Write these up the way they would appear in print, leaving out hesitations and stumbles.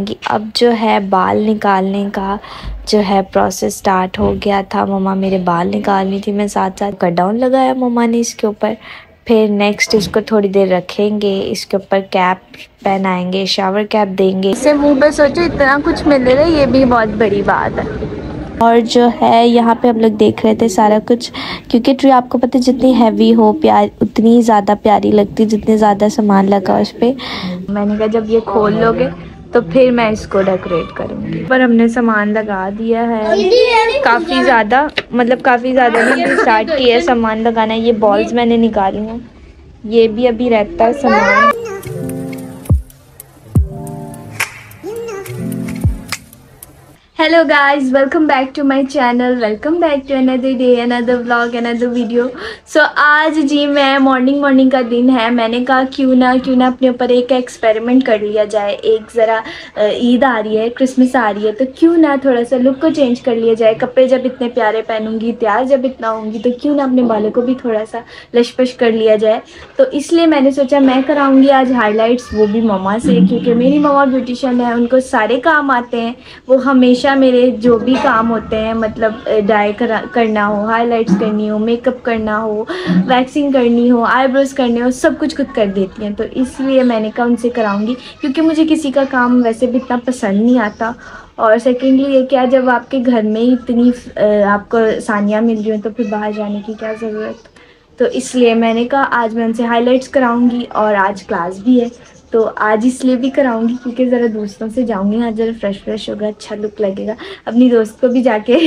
कि अब जो है बाल निकालने का जो है प्रोसेस स्टार्ट हो गया था। मम्मा मेरे बाल निकाल रही थी, मैं साथ साथ कट डाउन लगाया मम्मा ने इसके ऊपर। फिर नेक्स्ट इसको थोड़ी देर रखेंगे, इसके ऊपर कैप पहनाएंगे, शावर कैप देंगे। इसे मुंह पे सोचो इतना कुछ मिल रहा है, ये भी बहुत बड़ी बात है। और जो है यहाँ पे हम लोग देख रहे थे सारा कुछ, क्योंकि ट्री आपको पता है जितनी हैवी हो प्यार उतनी ज़्यादा प्यारी लगती, जितने ज़्यादा सामान लगा उस पर। मैंने कहा जब ये खोल लोगे तो फिर मैं इसको डेकोरेट करूँगी। पर हमने सामान लगा दिया है काफ़ी ज़्यादा, मतलब काफ़ी ज़्यादा नहीं, स्टार्ट किया है सामान लगाना। ये बॉल्स मैंने निकाली हैं, ये भी अभी रहता है सामान। Hello guys, welcome back to my channel, welcome back to another day, another vlog, another video. So आज जी मैं मॉर्निंग का दिन है, मैंने कहा क्यों ना अपने ऊपर एक एक्सपेरिमेंट कर लिया जाए। एक ज़रा ईद आ रही है, क्रिसमस आ रही है, तो क्यों ना थोड़ा सा लुक को चेंज कर लिया जाए। कपड़े जब इतने प्यारे पहनूंगी, तैयार जब इतना होंगी, तो क्यों ना अपने बालों को भी थोड़ा सा लशपश कर लिया जाए। तो इसलिए मैंने सोचा मैं कराऊँगी आज हाईलाइट्स, वो भी मम्मा से, क्योंकि मेरी मम्मा ब्यूटिशियन है, उनको सारे काम आते हैं। वो हमेशा मेरे जो भी काम होते हैं, मतलब डाई करना हो, हाइलाइट्स करनी हो, मेकअप करना हो, वैक्सिंग करनी हो, आईब्रोज करने हो, सब कुछ खुद कर देती हैं। तो इसलिए मैंने कहा उनसे कराऊंगी, क्योंकि मुझे किसी का काम वैसे भी इतना पसंद नहीं आता। और सेकेंडली ये क्या, जब आपके घर में ही इतनी आपको आसानियाँ मिल रही हो तो फिर बाहर जाने की क्या ज़रूरत। तो इसलिए मैंने कहा आज मैं उनसे हाइलाइट्स कराऊंगी, और आज क्लास भी है तो आज इसलिए भी कराऊंगी क्योंकि ज़रा दोस्तों से जाऊंगी, आज ज़रा फ्रेश होगा, अच्छा लुक लगेगा। अपनी दोस्त को भी जाके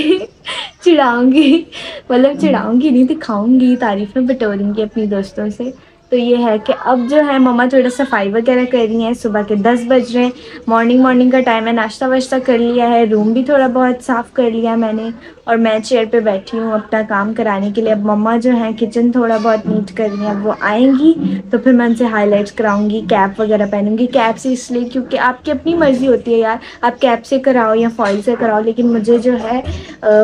चिढ़ाऊंगी, मतलब चिढ़ाऊंगी नहीं, दिखाऊंगी, तारीफ़ में बटोरूंगी अपनी दोस्तों से। तो ये है कि अब जो है मम्मा थोड़ा सफाई वगैरह कर रही हैं। सुबह के 10 बज रहे हैं, मॉर्निंग का टाइम है, नाश्ता वाश्ता कर लिया है, रूम भी थोड़ा बहुत साफ़ कर लिया मैंने, और मैं चेयर पे बैठी हूँ अपना काम कराने के लिए। अब मम्मा जो है किचन थोड़ा बहुत नीट कर रही हैं, अब वो आएंगी तो फिर मैं उनसे हाइलाइट्स कराऊंगी, कैप वगैरह पहनूंगी। कैप से इसलिए क्योंकि आपकी अपनी मर्ज़ी होती है यार, आप कैप से कराओ या फॉइल से कराओ, लेकिन मुझे जो है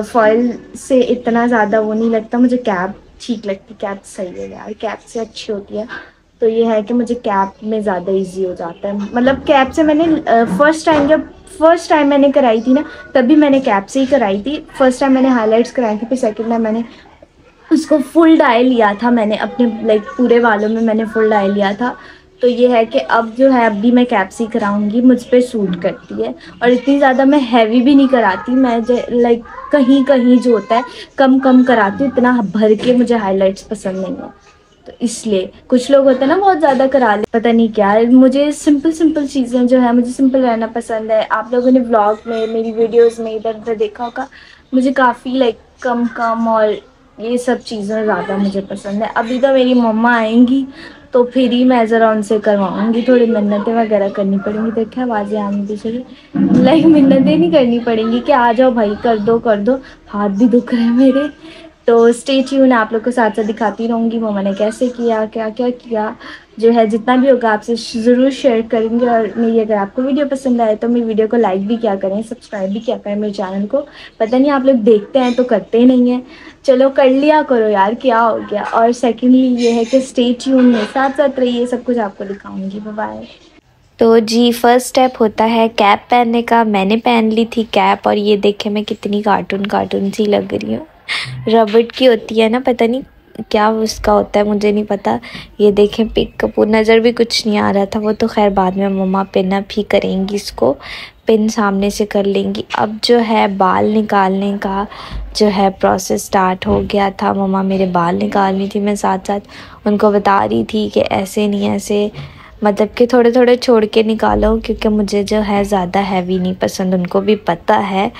फॉइल से इतना ज़्यादा वो नहीं लगता, मुझे कैप ठीक लगती, कैप सही है यार, कैप से अच्छी होती है। तो ये है कि मुझे कैप में ज़्यादा इजी हो जाता है, मतलब कैप से मैंने फर्स्ट टाइम मैंने कराई थी ना, तभी मैंने कैप से ही कराई थी। फर्स्ट टाइम मैंने हाइलाइट्स कराई थी, फिर सेकंड टाइम मैंने उसको फुल डाई लिया था, मैंने अपने लाइक पूरे बालों में मैंने फुल डाई लिया था। तो ये है कि अब जो है अब भी मैं कैप से कराऊंगी, मुझ पर सूट करती है। और इतनी ज़्यादा मैं हैवी भी नहीं कराती, मैं लाइक कहीं कहीं जो होता है कम कराती हूँ, इतना भर के मुझे हाइलाइट्स पसंद नहीं है। तो इसलिए कुछ लोग होते हैं ना बहुत ज़्यादा करा ले, पता नहीं क्या, मुझे सिंपल चीज़ें जो है, मुझे सिंपल रहना पसंद है। आप लोगों ने व्लॉग में, मेरी वीडियोस में इधर उधर देखा होगा, मुझे काफ़ी लाइक कम और ये सब चीज़ें ज़्यादा मुझे पसंद है। अभी तो मेरी मम्मा आएंगी तो फिर ही मैं ज़रा उनसे करवाऊँगी, थोड़ी मिन्नतें वगैरह करनी पड़ेंगी। देखे आवाज़ें आने पीछे, लाइक मिन्नतें नहीं करनी पड़ेंगी कि आ जाओ भाई कर दो, हाथ भी दुख रहे हैं मेरे। तो स्टे ट्यून, आप लोग को साथ साथ दिखाती रहूँगी मम्मा ने कैसे किया, क्या किया, जो है जितना भी होगा आपसे ज़रूर शेयर करेंगे। और मेरी अगर आपको वीडियो पसंद आए तो मेरी वीडियो को लाइक भी क्या करें, सब्सक्राइब भी क्या करें मेरे चैनल को। पता नहीं आप लोग देखते हैं तो करते ही नहीं हैं, चलो कर लिया करो यार, क्या हो गया। और सेकेंडली ये है कि स्टे ट्यून में साथ साथ रहिए, सब कुछ आपको दिखाऊँगी। बाय। तो जी फर्स्ट स्टेप होता है कैप पहनने का। मैंने पहन ली थी कैप, और ये देखे मैं कितनी कार्टून सी लग रही हूँ। रबड़ की होती है ना, पता नहीं क्या उसका होता है, मुझे नहीं पता। ये देखें पिक कपूर, नज़र भी कुछ नहीं आ रहा था, वो तो खैर बाद में मम्मा पिन अप ही करेंगी, इसको पिन सामने से कर लेंगी। अब जो है बाल निकालने का जो है प्रोसेस स्टार्ट हो गया था। मम्मा मेरे बाल निकाल रही थी, मैं साथ साथ उनको बता रही थी कि ऐसे नहीं, ऐसे मतलब कि थोड़े छोड़ के निकालो, क्योंकि मुझे जो है ज़्यादा हैवी नहीं पसंद, उनको भी पता है।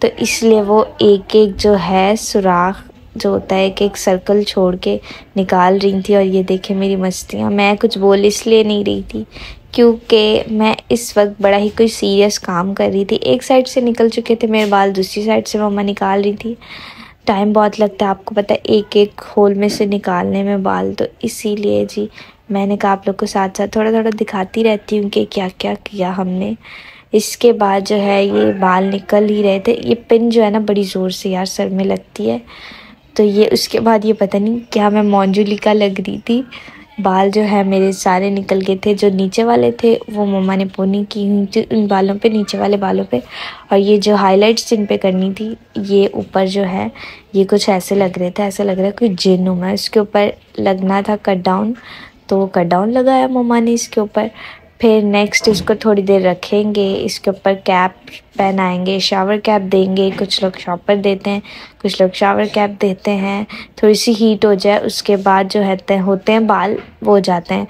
तो इसलिए वो एक जो है सुराख जो होता है, एक सर्कल छोड़ के निकाल रही थी। और ये देखे मेरी मस्तियाँ, मैं कुछ बोल इसलिए नहीं रही थी क्योंकि मैं इस वक्त बड़ा ही कोई सीरियस काम कर रही थी। एक साइड से निकल चुके थे मेरे बाल, दूसरी साइड से मम्मा निकाल रही थी। टाइम बहुत लगता है, आपको पता है, एक होल में से निकालने में बाल। तो इसीलिए जी मैंने कहा आप लोग को साथ साथ थोड़ा दिखाती रहती हूँ कि क्या किया हमने। इसके बाद जो है ये बाल निकल ही रहे थे। ये पिन जो है ना बड़ी ज़ोर से यार सर में लगती है। तो ये उसके बाद ये पता नहीं क्या मैं मौंजुलिका लग रही थी, बाल जो है मेरे सारे निकल गए थे। जो नीचे वाले थे वो मम्मा ने पोनी की हुई उन बालों पे, नीचे वाले बालों पे। और ये जो हाइलाइट्स जिन पे करनी थी, ये ऊपर जो है ये कुछ ऐसे लग रहे थे, ऐसे लग रहा है कोई जिन हूँ मैं। इसके ऊपर लगना था कट डाउन, तो कट डाउन लगाया मम्मा ने इसके ऊपर। फिर नेक्स्ट इसको थोड़ी देर रखेंगे, इसके ऊपर कैप पहनाएंगे, शावर कैप देंगे। कुछ लोग शॉपर देते हैं, कुछ लोग शावर कैप देते हैं। थोड़ी सी हीट हो जाए उसके बाद जो है होते हैं बाल, वो हो जाते हैं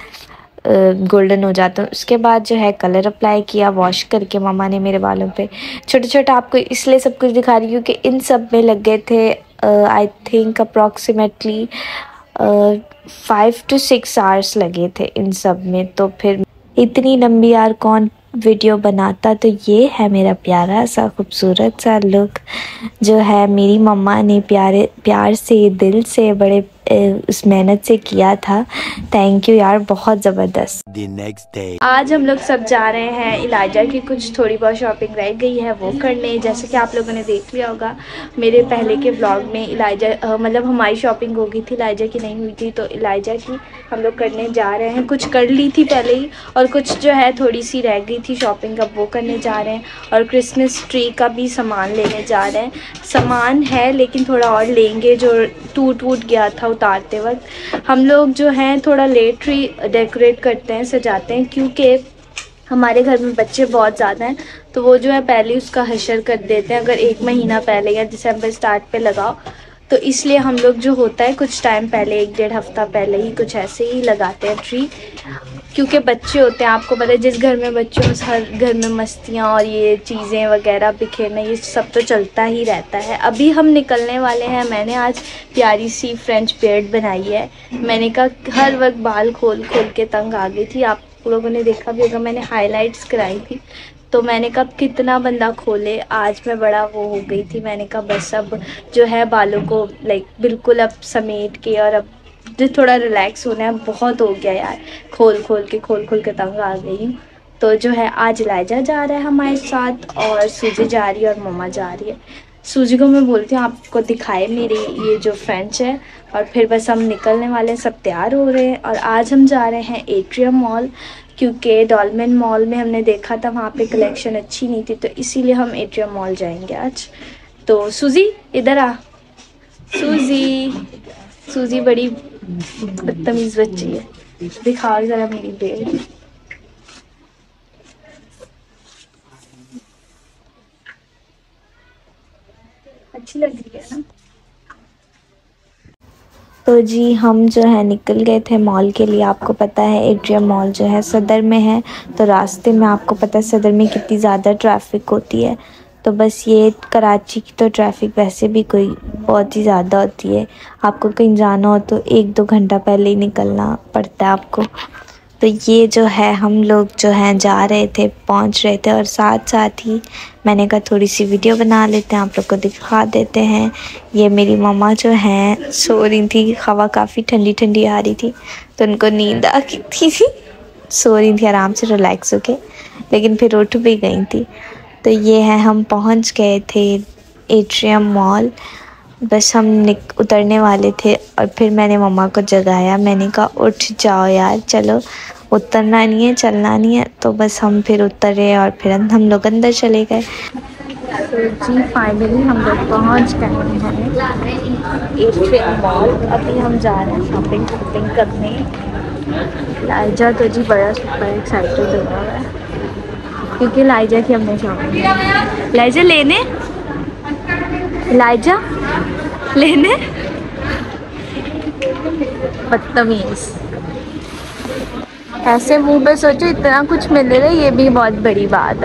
गोल्डन हो जाते हैं। उसके बाद जो है कलर अप्लाई किया, वॉश करके मम्मा ने मेरे बालों पे। छोटे छोटे आपको इसलिए सब कुछ दिखा रही हूँ कि इन सब में लग गए थे I think approximately 5 to 6 hours लगे थे इन सब में। तो फिर इतनी लंबी यार कौन वीडियो बनाता। तो ये है मेरा प्यारा सा खूबसूरत सा लुक जो है मेरी मम्मा ने प्यार से दिल से बड़े उस मेहनत से किया था। थैंक यू यार, बहुत ज़बरदस्त। आज हम लोग सब जा रहे हैं इलाइजा की कुछ थोड़ी बहुत शॉपिंग रह गई है वो करने। जैसे कि आप लोगों ने देख लिया होगा मेरे पहले के व्लॉग में, इलाइजा मतलब हमारी शॉपिंग हो गई थी, इलाइजा की नहीं हुई थी। तो इलाइजा की हम लोग करने जा रहे हैं। कुछ कर ली थी पहले ही और कुछ जो है थोड़ी सी रह गई थी शॉपिंग, अब वो करने जा रहे हैं। और क्रिसमस ट्री का भी सामान लेने जा रहे हैं। सामान है लेकिन थोड़ा और लेंगे, जो टूट गया था उतारते वक्त। हम लोग जो हैं थोड़ा लेट ट्री डेकोरेट करते हैं, सजाते हैं, क्योंकि हमारे घर में बच्चे बहुत ज़्यादा हैं। तो वो जो है पहले ही उसका हशर कर देते हैं, अगर 1 महीना पहले या दिसंबर स्टार्ट पे लगाओ तो इसलिए हम लोग जो होता है कुछ टाइम पहले, 1-1.5 हफ्ता पहले ही कुछ ऐसे ही लगाते हैं ट्री। क्योंकि बच्चे होते हैं, आपको पता है जिस घर में बच्चों में हर घर में मस्तियाँ और ये चीज़ें वगैरह बिखेरना, ये सब तो चलता ही रहता है। अभी हम निकलने वाले हैं। मैंने आज प्यारी सी फ्रेंच बियर्ड बनाई है। मैंने कहा हर वक्त बाल खोल के तंग आ गई थी। आप लोगों ने देखा भी होगा मैंने हाइलाइट्स कराई थी, तो मैंने कहा कितना बंदा खोले। आज मैं बड़ा वो हो गई थी, मैंने कहा बस अब जो है बालों को बिल्कुल अब समेट के और अब जो थोड़ा रिलैक्स होना है, बहुत हो गया यार, खोल के तंग आ गई हूँ। तो जो है आज इलाइजा जा रहा है हमारे साथ और सूजी जा रही है और मम्मा जा रही है। सूजी को मैं बोलती हूँ आपको दिखाए मेरी ये जो फ्रेंच है, और फिर बस हम निकलने वाले हैं, सब तैयार हो रहे हैं। और आज हम जा रहे हैं एट्रियम मॉल, क्योंकि डॉल्मेन मॉल में हमने देखा था वहाँ पे कलेक्शन अच्छी नहीं थी, तो इसीलिए हम एट्रियम मॉल जाएंगे आज। तो सूजी इधर आ, सूजी बड़ी बदतमीज़ बच्ची है, दिखाओ ज़रा मेरी बेल। अच्छी लग रही है ना। तो जी हम जो है निकल गए थे मॉल के लिए। आपको पता है एट्रियम मॉल जो है सदर में है, तो रास्ते में आपको पता है सदर में कितनी ज़्यादा ट्रैफिक होती है। तो बस ये कराची की तो ट्रैफिक वैसे भी कोई बहुत ही ज़्यादा होती है। आपको कहीं जाना हो तो 1-2 घंटा पहले ही निकलना पड़ता है आपको। तो ये जो है हम लोग जो हैं जा रहे थे, पहुंच रहे थे, और साथ साथ ही मैंने कहा थोड़ी सी वीडियो बना लेते हैं, आप लोग को दिखा देते हैं। ये मेरी मम्मा जो हैं सो रही थी, हवा काफ़ी ठंडी आ रही थी तो उनको नींद आ गई थी, सो रही थी आराम से रिलैक्स होके, लेकिन फिर उठ भी गई थी। तो ये है हम पहुंच गए थे एट्रियम मॉल। बस हम उतरने वाले थे और फिर मैंने मम्मा को जगाया, मैंने कहा उठ जाओ यार, चलो उतरना नहीं है, चलना नहीं है। तो बस हम फिर उतरे और फिर हम लोग अंदर चले गए। तो जी फाइनली हम लोग पहुंच गए हैं एट्रियम मॉल। अभी हम जा रहे हैं शॉपिंग करने। लाइजा तो जी बड़ा सुपर एक्साइटेड हो रहा है, क्योंकि लाइजा की हमने शॉपिंग। लाइजा लेने, लाइजा लेने, बदतमीज। ऐसे मुंह पे सोचो इतना कुछ मिल रहा है, ये भी बहुत बड़ी बात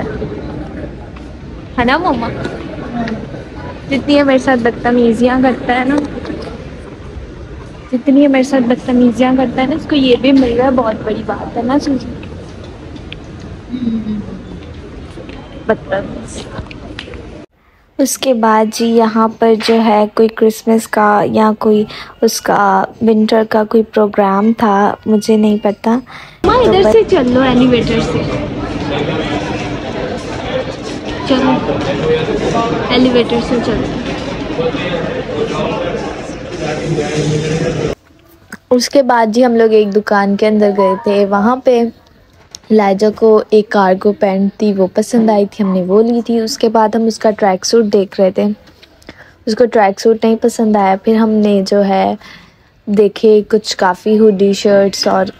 है ना मम्मा। जितनी है मेरे साथ बदतमीजियाँ करता है ना, जितनी है मेरे साथ बदतमीजियाँ करता है ना, इसको ये भी मिल रहा है, बहुत बड़ी बात है ना सूजी। बदतमीज। उसके बाद जी यहाँ पर जो है कोई क्रिसमस का या कोई उसका विंटर का कोई प्रोग्राम था, मुझे नहीं पता। माँ इधर से चल लो, एलिवेटर से चलो, एलिवेटर से चलो। उसके बाद जी हम लोग एक दुकान के अंदर गए थे। वहाँ पे इलाइजा को एक कार्गो पैंट थी, वो पसंद आई थी, हमने वो ली थी। उसके बाद हम उसका ट्रैक सूट देख रहे थे, उसको ट्रैक सूट नहीं पसंद आया। फिर हमने जो है देखे कुछ काफ़ी हुडी शर्ट्स और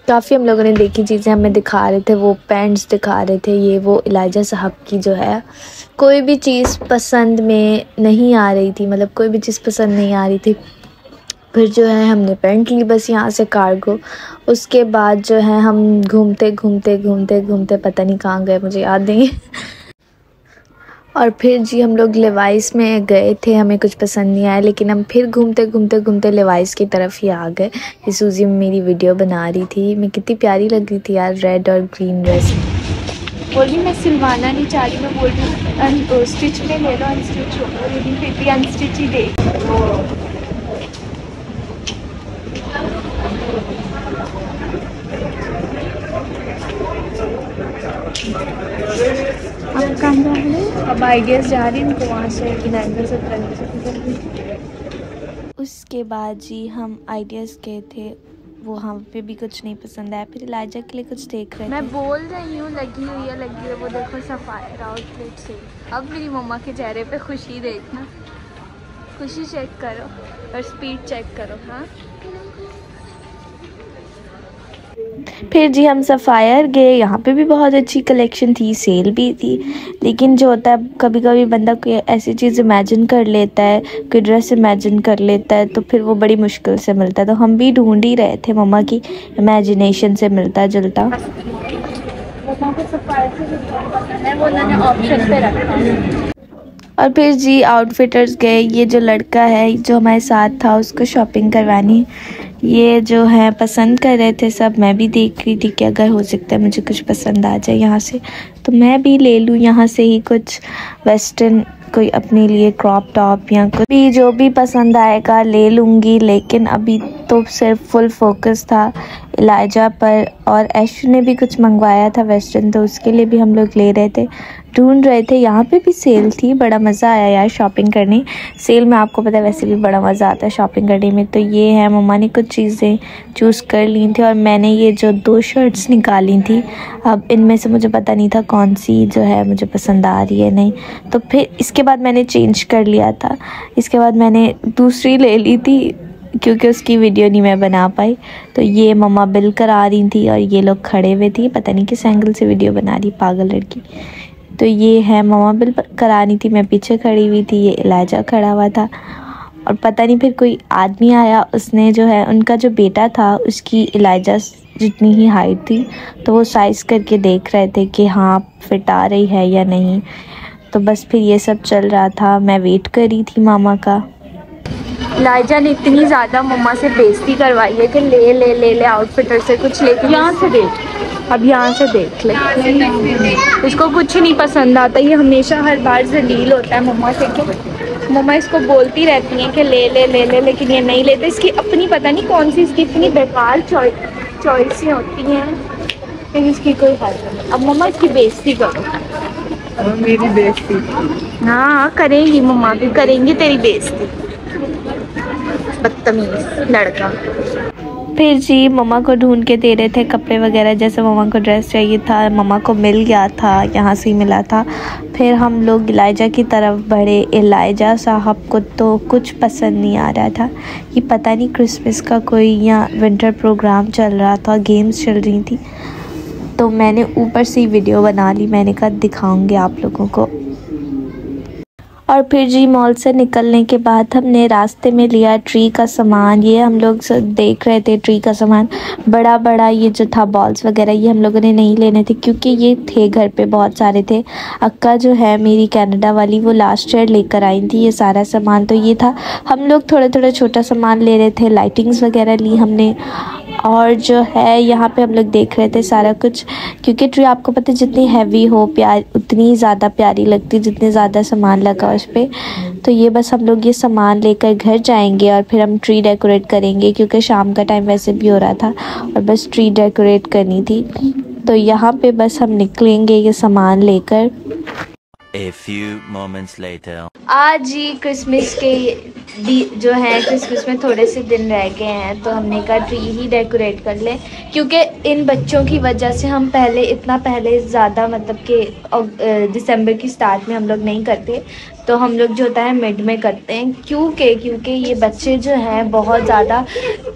काफ़ी हम लोगों ने देखी चीज़ें हमें दिखा रहे थे, वो पैंट्स दिखा रहे थे। ये वो इलाइजा साहब की जो है कोई भी चीज़ पसंद में नहीं आ रही थी, मतलब कोई भी चीज़ पसंद नहीं आ रही थी। फिर जो है हमने पैंट ली बस यहाँ से कार्गो। उसके बाद जो है हम घूमते घूमते पता नहीं कहाँ गए, मुझे याद नहीं और फिर जी हम लोग लेवाइस में गए थे, हमें कुछ पसंद नहीं आया, लेकिन हम फिर घूमते लेवाइस की तरफ ही आ गए। ये सूजी मेरी वीडियो बना रही थी, मैं कितनी प्यारी लग रही थी यार, रेड और ग्रीन ड्रेस। बोल रही मैं सिलवाना नहीं चाह रही, मैं बोल रही हूँ स्टिच में ले लो, अनस्टिच हो, फिर भी अनस्टिच ही दे। अब कहाँ जा रहे हैं? अब आइडियाज़ जा रही उनको वहाँ से इलाइजा से उसके बाद जी हम आइडियाज़ गए थे, वो वहाँ पे भी कुछ नहीं पसंद आया। फिर इलाइजा के लिए कुछ देख रहे थे। मैं बोल रही हूँ लगी हुई है, वो देखो सफायर आउटफिट से। अब मेरी मम्मा के चेहरे पे खुशी देखना, खुशी चेक करो और स्पीड चेक करो। हाँ फिर जी हम सफ़ायर गए, यहाँ पे भी बहुत अच्छी कलेक्शन थी, सेल भी थी। लेकिन जो होता है कभी कभी बंदा कोई ऐसी चीज़ इमेजिन कर लेता है, कोई ड्रेस इमेजिन कर लेता है, तो फिर वो बड़ी मुश्किल से मिलता है। तो हम भी ढूंढ ही रहे थे मम्मा की इमेजिनेशन से मिलता जुलता। और फिर जी आउटफिटर्स गए, ये जो लड़का है जो हमारे साथ था उसको शॉपिंग करवानी, ये जो है पसंद कर रहे थे सब। मैं भी देख रही थी कि अगर हो सकता है मुझे कुछ पसंद आ जाए यहाँ से तो मैं भी ले लूँ यहाँ से ही कुछ वेस्टर्न, कोई अपने लिए क्रॉप टॉप या कुछ भी जो भी पसंद आएगा ले लूँगी। लेकिन अभी तो सिर्फ फुल फोकस था इलाइजा पर, और ऐशू ने भी कुछ मंगवाया था वेस्टर्न, तो उसके लिए भी हम लोग ले रहे थे, ढूंढ रहे थे। यहाँ पे भी सेल थी, बड़ा मज़ा आया यार शॉपिंग करने। सेल में आपको पता है वैसे भी बड़ा मज़ा आता है शॉपिंग करने में। तो ये है मम्मा ने कुछ चीज़ें चूज़ कर ली थी और मैंने ये जो 2 शर्ट्स निकाली थी, अब इनमें से मुझे पता नहीं था कौन सी जो है मुझे पसंद आ रही है नहीं। तो फिर इसके बाद मैंने चेंज कर लिया था, इसके बाद मैंने दूसरी ले ली थी क्योंकि उसकी वीडियो नहीं मैं बना पाई। तो ये मम्मा बिल करा रही थी और ये लोग खड़े हुए थे, पता नहीं किस एंगल से वीडियो बना रही पागल लड़की। तो ये है मम्मा बिल करानी थी, मैं पीछे खड़ी हुई थी, ये इलाइजा खड़ा हुआ था। और पता नहीं फिर कोई आदमी आया, उसने जो है उनका जो बेटा था उसकी इलाइजा जितनी ही हाइट थी, तो वो साइज़ करके देख रहे थे कि हाँ फिट आ रही है या नहीं। तो बस फिर ये सब चल रहा था, मैं वेट कर रही थी मामा का। इलाइजा ने इतनी ज़्यादा मम्मा से बेइज्जती करवाई है कि ले आउटफिटर से कुछ लेके यहाँ से देख, अब यहाँ से देख ले। इसको कुछ नहीं पसंद आता, ये हमेशा हर बार जलील होता है मम्मा से कि मम्मा इसको बोलती रहती हैं कि ले, लेकिन ये नहीं लेते। इसकी अपनी पता नहीं कौन सी इसकी इतनी बेकार चॉइसें होती हैं, लेकिन इसकी कोई हल नहीं। अब मम्मा इसकी बेइज्जती करो। मेरी बेइज्जती? हाँ करेंगी मम्मा भी, करेंगी तेरी बेइज्जती, बदतमीज लड़का। फिर जी मम्मा को ढूंढ के दे रहे थे कपड़े वगैरह, जैसे मम्मा को ड्रेस चाहिए था मम्मा को मिल गया था, यहाँ से ही मिला था। फिर हम लोग इलाइजा की तरफ बढ़े। इलाइजा साहब को तो कुछ पसंद नहीं आ रहा था, ये पता नहीं क्रिसमस का कोई या विंटर प्रोग्राम चल रहा था, गेम्स चल रही थी। तो मैंने ऊपर से ही वीडियो बना ली, मैंने कहा दिखाऊंगी आप लोगों को। और फिर जी मॉल से निकलने के बाद हमने रास्ते में लिया ट्री का सामान। ये हम लोग देख रहे थे ट्री का सामान, बड़ा ये जो था बॉल्स वगैरह, ये हम लोगों ने नहीं लेने थे क्योंकि ये थे घर पे बहुत सारे थे। अक्का जो है मेरी कनाडा वाली, वो लास्ट ईयर लेकर आई थी ये सारा सामान, तो ये था। हम लोग थोड़ा छोटा सामान ले रहे थे, लाइटिंग्स वगैरह ली हमने। और जो है यहाँ पे हम लोग देख रहे थे सारा कुछ, क्योंकि ट्री आपको पता है जितनी हैवी हो प्यार उतनी ज़्यादा प्यारी लगती, जितने ज़्यादा सामान लगा उस पर। तो ये बस हम लोग ये सामान लेकर घर जाएंगे और फिर हम ट्री डेकोरेट करेंगे, क्योंकि शाम का टाइम वैसे भी हो रहा था और बस ट्री डेकोरेट करनी थी। तो यहाँ पे बस हम निकलेंगे ये सामान लेकर। A few moments later. आज ही क्रिसमस के जो है क्रिसमस में थोड़े से दिन रह गए हैं, तो हमने कहा ट्री ही डेकोरेट कर ले, क्योंकि इन बच्चों की वजह से हम पहले ज़्यादा मतलब कि दिसंबर की स्टार्ट में हम लोग नहीं करते, तो हम लोग जो होता है मिड में करते हैं, क्योंकि ये बच्चे जो हैं बहुत ज़्यादा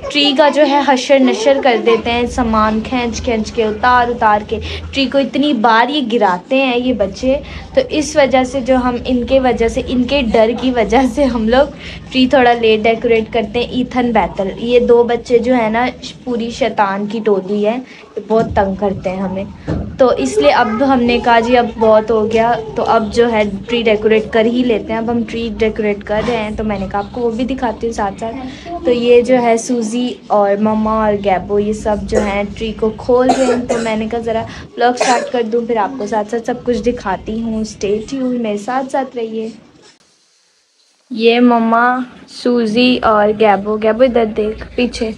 ट्री का जो है हशर नशर कर देते हैं, सामान खींच के उतार के ट्री को इतनी बार ये गिराते हैं ये बच्चे। तो इस वजह से जो हम इनके डर की वजह से हम लोग ट्री थोड़ा लेट डेकोरेट करते हैं। ईथन बैतल, ये 2 बच्चे जो है ना पूरी शैतान की टोली है, ये बहुत तंग करते हैं हमें, तो इसलिए अब हमने कहा जी अब बहुत हो गया, तो अब जो है ट्री डेकोरेट कर ही लेते हैं। अब हम ट्री डेकोरेट कर रहे हैं, तो मैंने कहा आपको वो भी दिखाती हूँ साथ साथ। तो ये जो है सूजी और मम्मा और गैबो ये सब जो है ट्री को खोल रहे हैं, तो मैंने कहा ज़रा व्लॉग स्टार्ट कर दूँ, फिर आपको साथ साथ सब कुछ दिखाती हूँ। स्टे ट्यून्ड, मेरे साथ साथ रहिए। ये मम्मा, सूजी और गैबो इधर देख पीछे,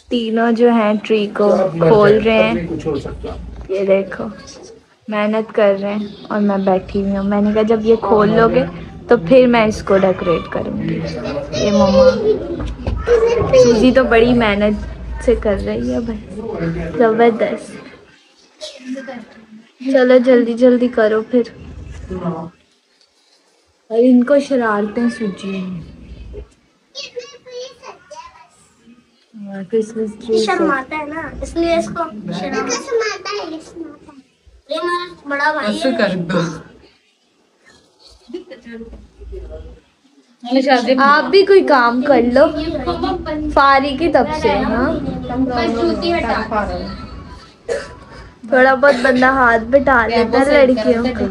तीनों जो हैं ट्री को खोल रहे हैं। ये देखो मेहनत कर रहे हैं और मैं बैठी हुई हूँ। मैंने कहा जब ये खोल लोगे तो फिर मैं इसको डेकोरेट करूँगी। ये मम्मा, सूजी तो बड़ी मेहनत से कर रही है भाई, ज़बरदस्त। चलो जल्दी जल्दी करो फिर। और इनको शरारतें सूजी क्रिसमस ट्री शर्माता है ना, इसलिए इसको शर्माता है। ये मेरा बड़ा भाई है। कर दो। आप भी कोई काम कर लो, फारी की तब से। हाँ, थोड़ा बहुत बंदा हाथ बिठा लेता है लड़कियों को।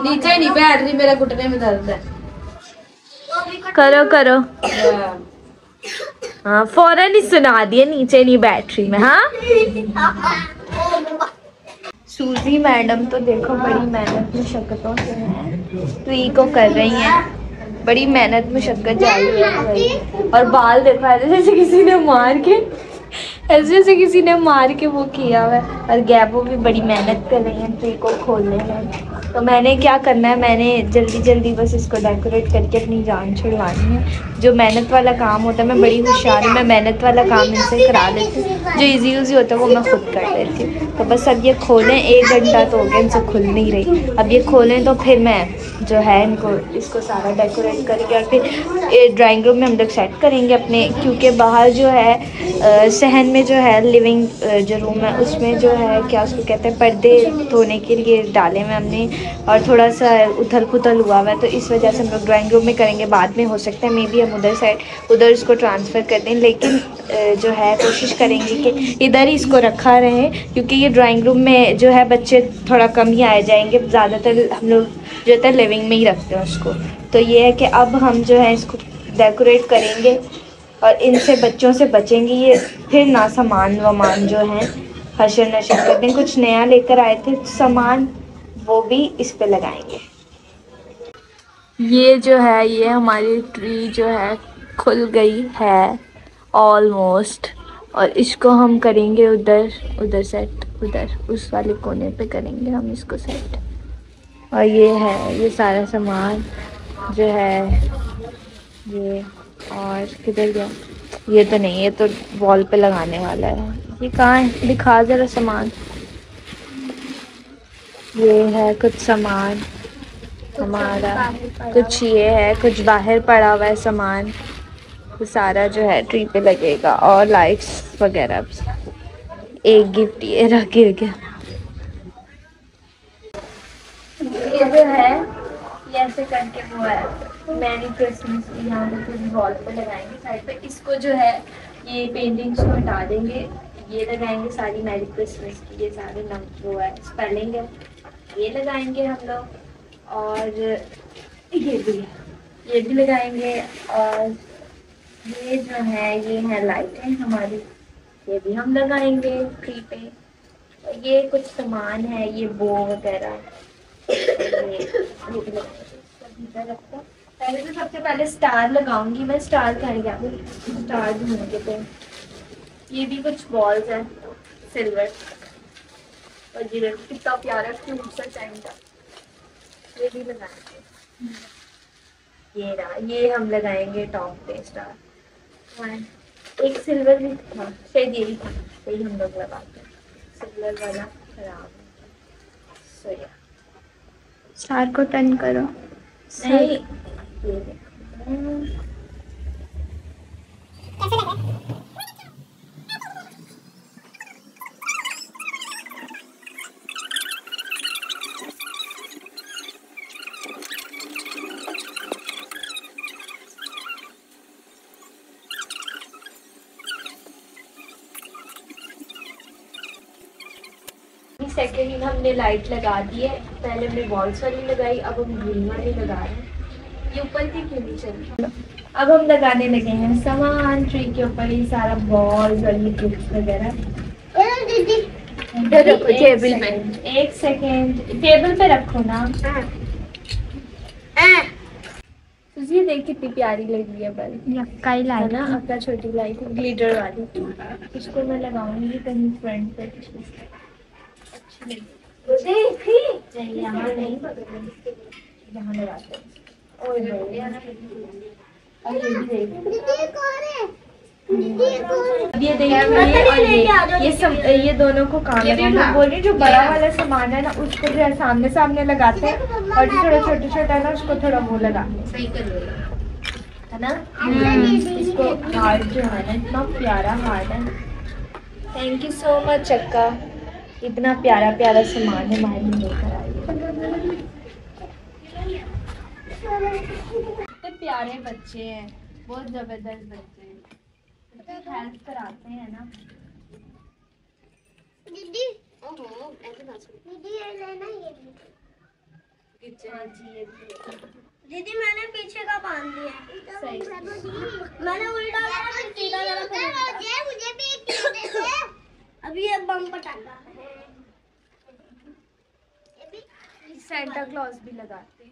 नीचे नहीं बैठ रही, मेरा घुटने में दर्द है। करो। हाँ, फौरन ही सुना दिए नीचे नहीं बैठ रही मैं। हाँ, सूजी मैडम तो देखो बड़ी मेहनत मुशक्कतों से ट्री को कर रही हैं, बड़ी मेहनत मुशक्कत जारी है भाई। और बाल देखो ऐसे जैसे किसी ने मार के वो किया हुआ है। और गैबो भी बड़ी मेहनत कर रही है ट्री को खोलने में। तो मैंने क्या करना है, मैंने जल्दी बस इसको डेकोरेट करके अपनी जान छुड़वानी है। जो मेहनत वाला काम होता है, मैं बड़ी होशियार हूँ, मैं मेहनत वाला काम इनसे करा लेती हूँ। जो इजी होता है वो मैं खुद कर लेती हूँ। तो बस अब ये खोलें, 1 घंटा तो हो गया इनसे खुल नहीं रही। अब ये खोलें तो फिर मैं जो है इसको सारा डेकोरेट करेंगे और फिर ड्राइंग रूम में हम लोग सेट करेंगे अपने, क्योंकि बाहर जो है सहन में जो है लिविंग जो रूम है उसमें जो है क्या उसको कहते हैं, पर्दे धोने के लिए डाले हुए हमने, और थोड़ा सा उथल पुथल हुआ है, तो इस वजह से हम लोग ड्राइंग रूम में करेंगे। बाद में हो सकता है मे बी हम उधर इसको ट्रांसफ़र कर दें, लेकिन जो है कोशिश करेंगे कि इधर ही इसको रखा रहे, क्योंकि ये ड्राइंग रूम में जो है बच्चे थोड़ा कम ही आए जाएंगे, ज़्यादातर हम लोग जो है लिविंग में ही रखते हैं उसको। तो ये है कि अब हम जो है इसको डेकोरेट करेंगे और इनसे बच्चों से बचेंगे। ये फिर ना सामान वामान जो है हशर नशर करते हैं, कुछ नया लेकर आए थे सामान, वो भी इस पे लगाएंगे। ये जो है ये हमारी ट्री जो है खुल गई है ऑलमोस्ट, और इसको हम करेंगे उधर सेट, उधर उस वाले कोने पे करेंगे हम इसको सेट। और ये सारा सामान जो है ये, और किधर गया, ये तो नहीं, ये तो वॉल पे लगाने वाला है। ये कहाँ है, दिखा ज़रा सामान। ये है कुछ सामान हमारा, कुछ ये है, कुछ बाहर पड़ा हुआ है सामान। तो सारा जो है ट्री पे लगेगा, और लाइट्स वगैरह भी। एक गिफ्ट ये रह गिर गया। ये जो है ये ऐसे करके वो है मैरी क्रिसमस की, यहाँ पे पूरी वॉल पे लगाएंगे साइड पे। इसको जो है ये पेंटिंग्स को हटा देंगे, ये लगाएंगे सारी मैरी क्रिसमस की, ये सारे वो है स्पेलिंग है, ये लगाएंगे हम लोग। और ये भी लगाएंगे। और ये जो है ये है लाइटें हमारी, ये भी हम लगाएंगे ट्री पे। और ये कुछ सामान है, ये बो वगैरह, पहले तो सबसे पहले स्टार लगाऊंगी मैं। स्टार कहाँ गया, स्टार ढूंढ के। तो ये भी कुछ बॉल्स हैं सिल्वर, और ये देखो कितना प्यारा क्यूट सा सेंटर, ये भी लगाएंगे। ये रहा, ये हम लगाएंगे टॉप पे स्टार। एक सिल्वर भी था, शायद ये भी था, यही हम लोग लगाते हैं। सिल्वर वाला खराब है। सो या स्टार को टर्न करो। नहीं, ये देखो। सेकेंड दिन हमने लाइट लगा दी है, पहले हमने बॉल्स वाली लगाई, अब हम ग्रीन वाली लगा रहे हैं। ये ऊपर की क्यों नहीं चल रही? अब हम लगाने लगे हैं सामान ट्री के ऊपर, ये सारा बॉल्स और ये गिफ्ट वगैरह। दीदी इधर रखो टेबल पे, एक सेकेंड टेबल पे रखो ना। तुझे देख कितनी प्यारी लग रही है बल्ब, यक्का ही है ना? अपना छोटी लाइट ग्लिटर वाली, इसको मैं लगाऊंगी कहीं फ्रंट पे। यहाँ नहीं, यहाँ लगाते हैं। और ये भी देखिए, ये देखिए, और ये दोनों को काम लगाना बोल रही। जो बड़ा वाला सामान है ना, उसको जो है सामने सामने लगाते हैं, और जो थोड़ा छोटा छोटा है ना, उसको थोड़ा वो लगाते हैं, है ना? इसको हार्ट जो है ना, इतना प्यारा हार्ट है। थैंक यू सो मच चक्का, इतना प्यारा प्यारा सामान है हमारे लिए लेकर आई। कितने प्यारे बच्चे हैं, बहुत जबरदस्त बच्चे हैं, हेल्प कराते हैं ना। दीदी दीदी ये लेना, ये दीदी मैंने पीछे का बांध दिया। सही। मैंने उल्टा करा, फिर सीधा करा, फिर मुझे भी एक दे दे। अभी ये बम पटाखा है। सेंटा क्लॉज भी लगाते हैं,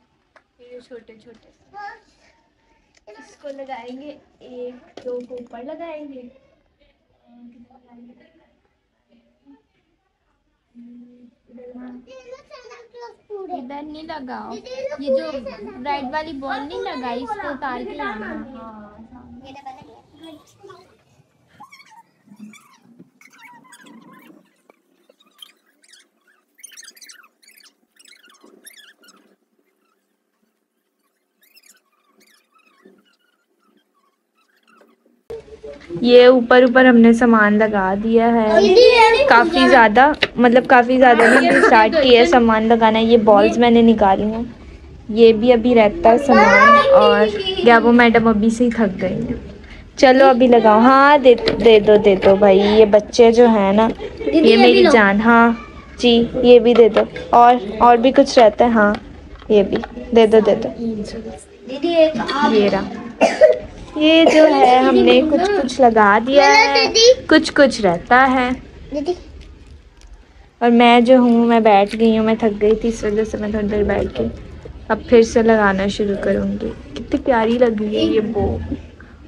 ये छोटे छोटे। इसको लगाएंगे, एक दो को ऊपर लगाएंगे। इधर नहीं लगाओ, ये जो रेड वाली बॉल नहीं लगाई, इसको उतार के लाना। ये ऊपर ऊपर हमने सामान लगा दिया है, काफ़ी ज़्यादा, मतलब काफ़ी ज़्यादा नहीं, स्टार्ट किया सामान लगाना। ये बॉल्स मैंने निकाली हैं, ये भी अभी रहता है सामान, और गैबो मैडम अभी से ही थक गई हैं। चलो अभी लगाओ। हाँ दे दो भाई, ये बच्चे जो है ना, ये मेरी जान। हाँ जी, ये भी दे दो। और भी कुछ रहता है? हाँ ये भी दे दो। दीदी एक ये रहा, ये जो है हमने कुछ लगा दिया है, कुछ रहता है। दीदी और मैं जो हूँ, मैं बैठ गई हूँ, मैं थक गई थी, इस वजह से मैं थोड़ी देर बैठ के अब फिर से लगाना शुरू करूँगी। कितनी प्यारी लग रही है ये बो,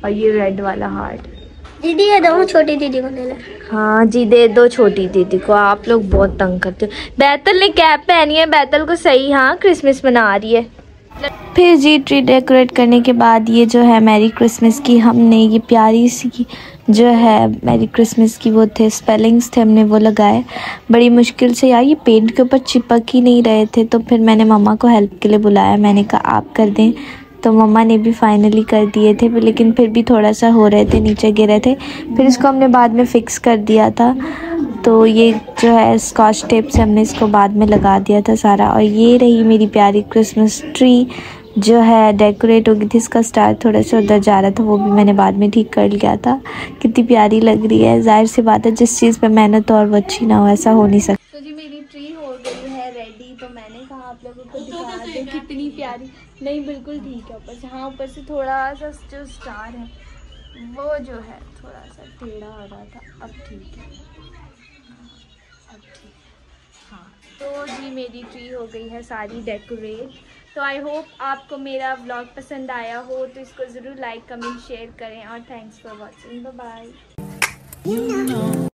और ये रेड वाला हार्ट। दीदी ये दो, छोटी दीदी को ले ले। हाँ जी, दे दो छोटी दीदी को, आप लोग बहुत तंग करते हो। बैतल ने कैप पहनी है, बैतल को सही, हाँ क्रिसमस मना रही है। फिर जी ट्री डेकोरेट करने के बाद ये जो है मैरी क्रिसमस की, हमने ये प्यारी सी जो है मैरी क्रिसमस की वो थे स्पेलिंग्स थे, हमने वो लगाए बड़ी मुश्किल से। यार ये पेंट के ऊपर चिपक ही नहीं रहे थे, तो फिर मैंने मम्मा को हेल्प के लिए बुलाया, मैंने कहा आप कर दें, तो मम्मा ने भी फाइनली कर दिए थे, लेकिन फिर भी थोड़ा सा हो रहे थे, नीचे गिरे थे। फिर इसको हमने बाद में फ़िक्स कर दिया था, तो ये जो है स्कॉच टेप से हमने इसको बाद में लगा दिया था सारा। और ये रही मेरी प्यारी क्रिसमस ट्री जो है डेकोरेट हो गई थी। इसका स्टार थोड़ा सा उधर जा रहा था, वो भी मैंने बाद में ठीक कर लिया था। कितनी प्यारी लग रही है, जाहिर सी बात है जिस चीज़ पे मेहनत हो और वो अच्छी ना हो, ऐसा हो नहीं सकता। तो जी मेरी ट्री हो गई है रेडी, तो मैंने कहा आप लोगों को दिखा दे कितनी प्यारी। नहीं बिल्कुल ठीक है, ऊपर से, हाँ ऊपर से थोड़ा सा जो स्टार है वो जो है थोड़ा सा टेढ़ा हो रहा था, अब ठीक है, अब ठीक। हाँ तो जी मेरी ट्री हो गई है सारी डेकोरेट। तो आई होप आपको मेरा व्लॉग पसंद आया हो, तो इसको ज़रूर लाइक कमेंट शेयर करें, और thanks for watching, bye bye.